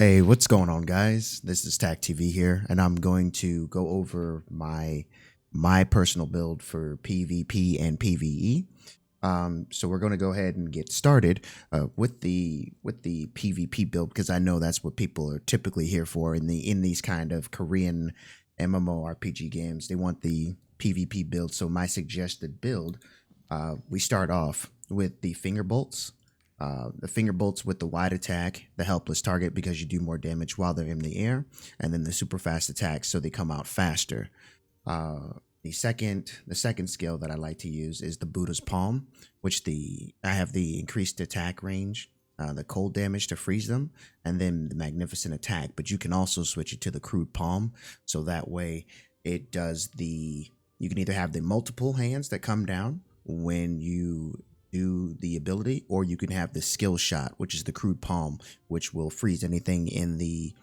Hey, what's going on, guys? This is Tac TV here, and I'm going to go over my personal build for PvP and PvE. So we're going to go ahead and get started with the PvP build because I know that's what people are typically here for in these kind of Korean MMORPG games. They want the PvP build. So my suggested build, we start off with the finger bolts. The finger bolts with the wide attack, the helpless target because you do more damage while they're in the air, and then the super fast attack so they come out faster. The second skill that I like to use is the Buddha's Palm, which I have the increased attack range, the cold damage to freeze them, and then the magnificent attack. But you can also switch it to the crude palm, so that way it does you can either have the multiple hands that come down when you do the ability, or you can have the skill shot, which is the crude palm, which will freeze anything in the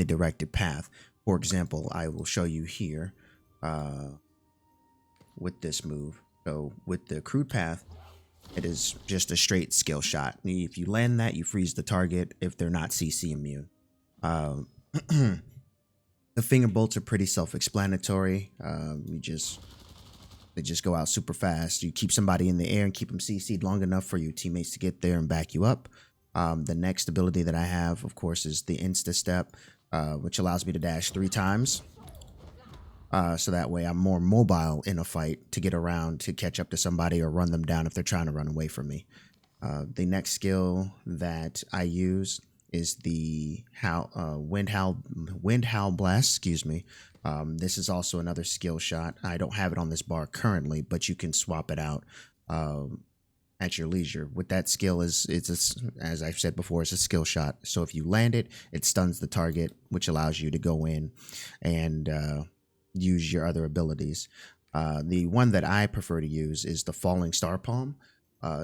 directed path. For example, I will show you here with this move. So with the crude path, it is just a straight skill shot. If you land that, you freeze the target if they're not CC immune. The finger bolts are pretty self-explanatory. They just go out super fast. You keep somebody in the air and keep them CC'd long enough for your teammates to get there and back you up. The next ability that I have, of course, is the Insta Step, which allows me to dash 3 times. So that way I'm more mobile in a fight to get around to catch up to somebody or run them down if they're trying to run away from me. The next skill that I use is the Wind Howl Blast, excuse me. This is also another skill shot. I don't have it on this bar currently, but you can swap it out at your leisure. With that skill, as I've said before, it's a skill shot. So if you land it, it stuns the target, which allows you to go in and use your other abilities. The one that I prefer to use is the Falling Star Palm.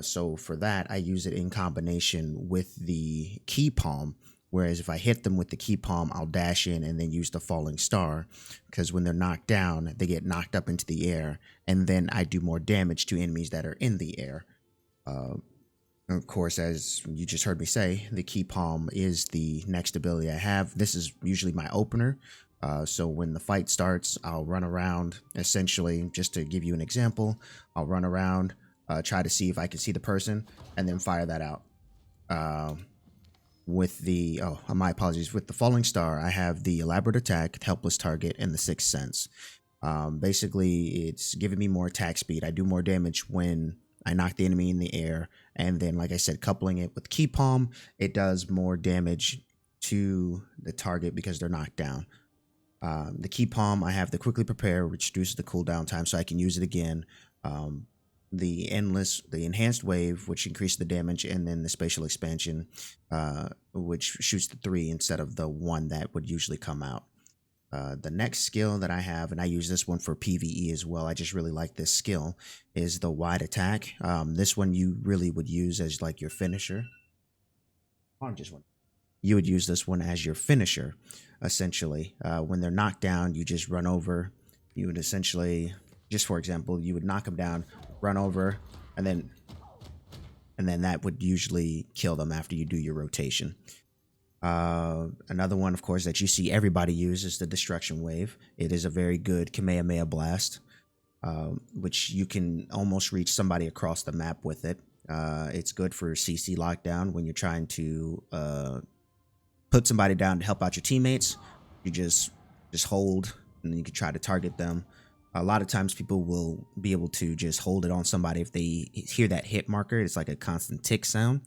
So for that, I use it in combination with the Key Palm. Whereas if I hit them with the Key Palm, I'll dash in and then use the Falling Star, because when they're knocked down, they get knocked up into the air, and then I do more damage to enemies that are in the air. Of course, as you just heard me say, the Key Palm is the next ability I have. This is usually my opener. So when the fight starts, I'll run around, essentially, just to give you an example, I'll run around, try to see if I can see the person, and then fire that out. With the, my apologies, with the Falling Star, I have the Elaborate Attack, Helpless Target, and the Sixth Sense. Basically, it's giving me more attack speed. I do more damage when I knock the enemy in the air, and then, like I said, coupling it with Key Palm, it does more damage to the target because they're knocked down. The Key Palm, I have the Quickly Prepare, which reduces the cooldown time so I can use it again. The Enhanced Wave, which increases the damage, and then the Spatial Expansion, which shoots the 3 instead of the 1 that would usually come out. The next skill that I have, and I use this one for PvE as well, I just really like this skill, is the Wide Attack. This one you really would use as like your finisher. You would use this one as your finisher, essentially. When they're knocked down, you just run over. You would essentially, just for example, you would knock them down, run over, and then that would usually kill them after you do your rotation. Another one, of course, that you see everybody use is the Destruction Wave. It is a very good Kamehameha Blast, which you can almost reach somebody across the map with it. It's good for CC lockdown when you're trying to put somebody down to help out your teammates. You just hold, and then you can try to target them. A lot of times people will be able to just hold it on somebody if they hear that hit marker. It's like a constant tick sound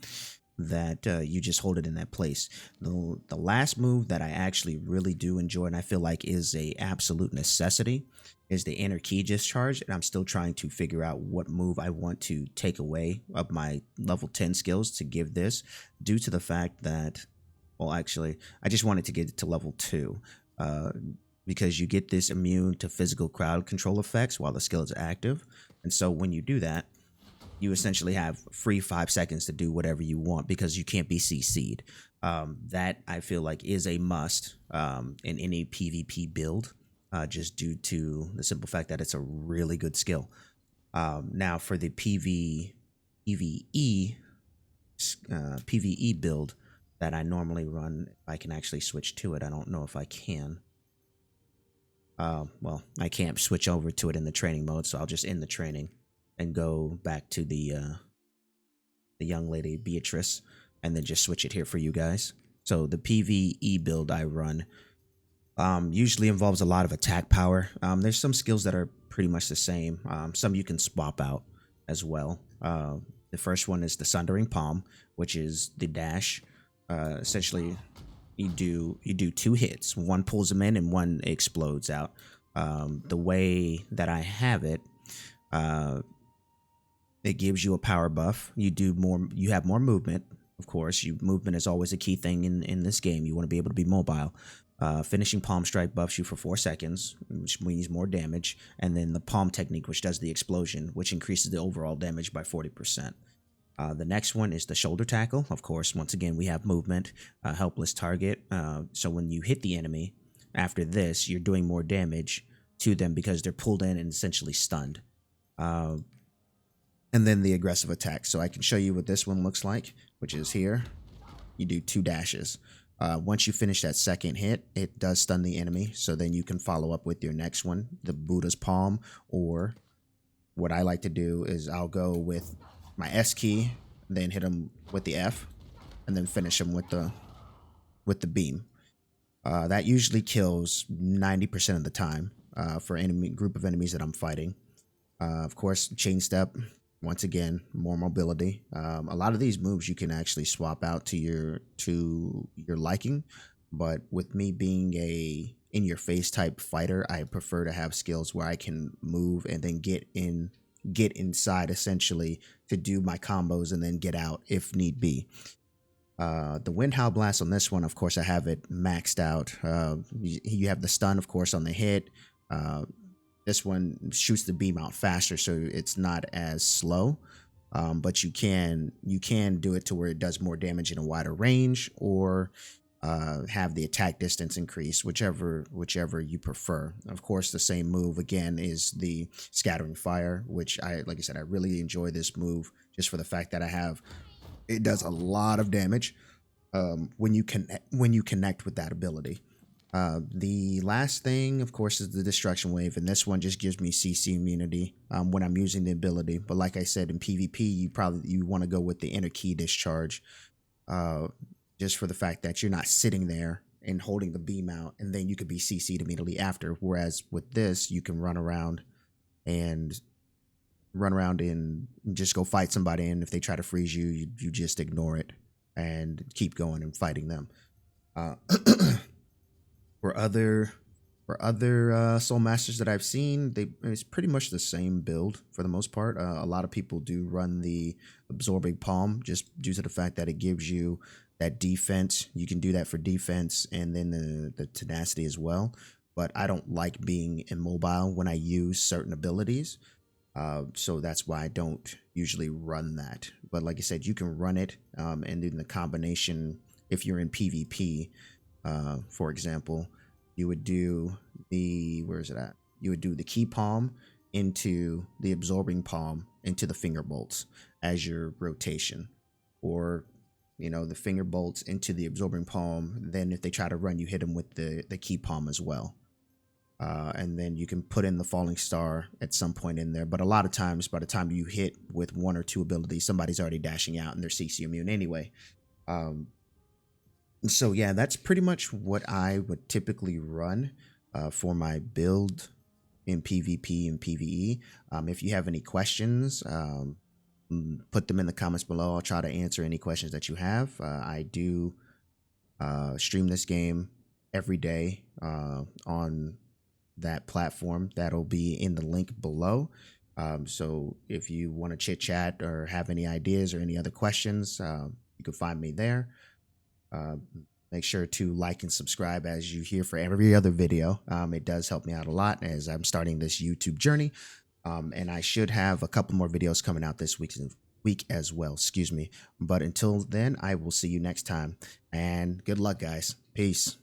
that you just hold it in that place. The last move that I actually really do enjoy, and I feel like is a absolute necessity, is the Inner Key Discharge. And I'm still trying to figure out what move I want to take away of my level 10 skills to give this, due to the fact that, well, actually, I just wanted to get it to level 2. Because you get this immune to physical crowd control effects while the skill is active. And so when you do that, you essentially have free 5 seconds to do whatever you want because you can't be CC'd. That I feel like is a must in any PvP build, just due to the simple fact that it's a really good skill. Now for the PvE build, that I normally run. If I can actually switch to it, I don't know if I can. Well, I can't switch over to it in the training mode, so I'll just end the training and go back to the young lady Beatrice, and then just switch it here for you guys. So the PvE build I run usually involves a lot of attack power. There's some skills that are pretty much the same. Some you can swap out as well. The first one is the Sundering Palm, which is the dash. Essentially, you do 2 hits. One pulls them in and one explodes out. The way that I have it, it gives you a power buff. You have more movement, of course. Movement is always a key thing in this game. You want to be able to be mobile. Finishing palm strike buffs you for 4 seconds, which means more damage, and then the palm technique, which does the explosion, which increases the overall damage by 40%. The next one is the shoulder tackle. Of course, once again, we have movement, helpless target. So when you hit the enemy, after this, you're doing more damage to them because they're pulled in and essentially stunned. And then the aggressive attack. So I can show you what this one looks like, which is here. You do 2 dashes. Once you finish that second hit, it does stun the enemy. So then you can follow up with your next one, the Buddha's Palm, or what I like to do is I'll go with my S key, then hit them with the F, and then finish them with the beam. That usually kills 90% of the time for group of enemies that I'm fighting. Of course, chain step. Once again, more mobility. A lot of these moves you can actually swap out to your liking, but with me being a in-your-face type fighter, I prefer to have skills where I can move and then get inside essentially to do my combos and then get out if need be. The Wind Howl Blast on this one, of course, I have it maxed out. You have the stun, of course, on the hit. This one shoots the beam out faster, so it's not as slow. But you can do it to where it does more damage in a wider range, or have the attack distance increase, whichever you prefer. Of course, the same move again is the Scattering Fire, which like I said, I really enjoy this move just for the fact that it does a lot of damage when you connect with that ability. The last thing, of course, is the Destruction Wave, and this one just gives me CC immunity when I'm using the ability. But like I said, in PvP, you want to go with the Inner Key Discharge, just for the fact that you're not sitting there and holding the beam out, and then you could be CC'd immediately after. Whereas with this, you can run around and just go fight somebody, and if they try to freeze you, you just ignore it and keep going and fighting them. For other Soul Masters that I've seen, it's pretty much the same build for the most part. A lot of people do run the Absorbing Palm just due to the fact that it gives you that defense. You can do that for defense and then the tenacity as well. But I don't like being immobile when I use certain abilities. So that's why I don't usually run that. But like I said, you can run it, and in the combination, if you're in PvP, for example, you would do you would do the Key Palm into the Absorbing Palm into the Finger Bolts as your rotation, or the Finger Bolts into the Absorbing Palm. Then if they try to run, you hit them with the Key Palm as well. And then you can put in the Falling Star at some point in there. But a lot of times, by the time you hit with 1 or 2 abilities, somebody's already dashing out and they're CC immune anyway. So yeah, that's pretty much what I would typically run for my build in PvP and PvE. If you have any questions, put them in the comments below. I'll try to answer any questions that you have. I do stream this game every day on that platform. That'll be in the link below. So if you want to chit chat or have any ideas or any other questions, you can find me there. Make sure to like and subscribe as you hear for every other video. It does help me out a lot as I'm starting this YouTube journey. And I should have a couple more videos coming out this week as well, excuse me. But until then, I will see you next time, and good luck, guys. Peace.